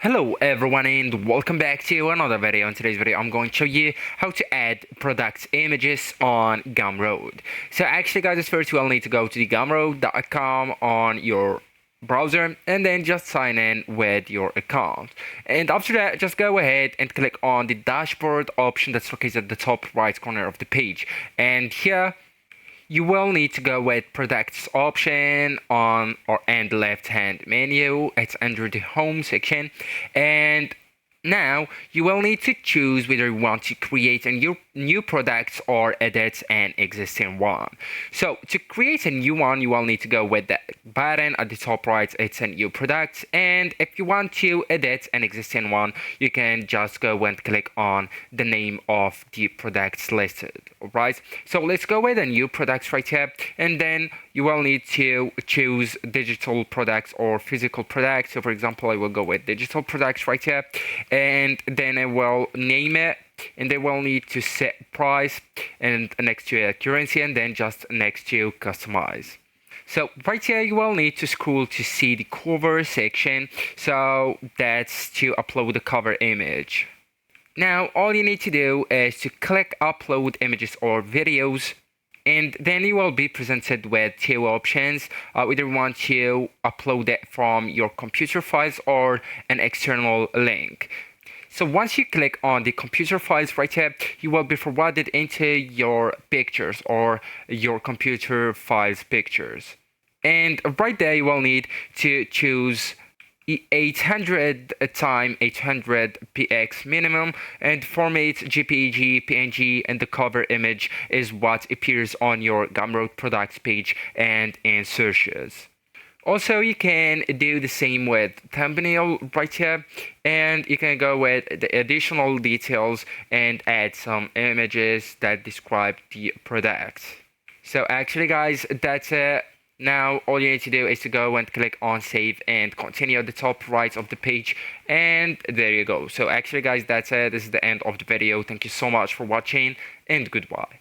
Hello everyone and welcome back to another video. In today's video I'm going to show you how to add product images on Gumroad. So actually guys, first you will need to go to the gumroad.com on your browser and then just sign in with your account. And after that, just go ahead and click on the dashboard option that's located at the top right corner of the page. And here you will need to go with products option on or and left hand menu. It's under the home section, and now you will need to choose whether you want to create a new product or edit an existing one. So to create a new one, you will need to go with the button at the top right. It's a new product, and if you want to edit an existing one, you can just go and click on the name of the products listed. Alright, so let's go with a new product right here, and then you will need to choose digital products or physical products. So for example, I will go with digital products right here, and then I will name it, and they will need to set price and next to a currency, and then just next to customize. So right here you will need to scroll to see the cover section, so that's to upload the cover image. Now all you need to do is to click upload images or videos, and then you will be presented with two options. Whether you want to upload it from your computer files or an external link. So once you click on the computer files right here, you will be forwarded into your pictures or your computer files pictures. And right there you will need to choose 800 x 800 px minimum, and format JPG, PNG, and the cover image is what appears on your Gumroad products page and in searches. Also, you can do the same with thumbnail right here, and you can go with the additional details and add some images that describe the product. So actually guys, that's it. Now all you need to do is to go and click on save and continue at the top right of the page, and there you go. So actually guys, that's it. This is the end of the video. Thank you so much for watching, and goodbye.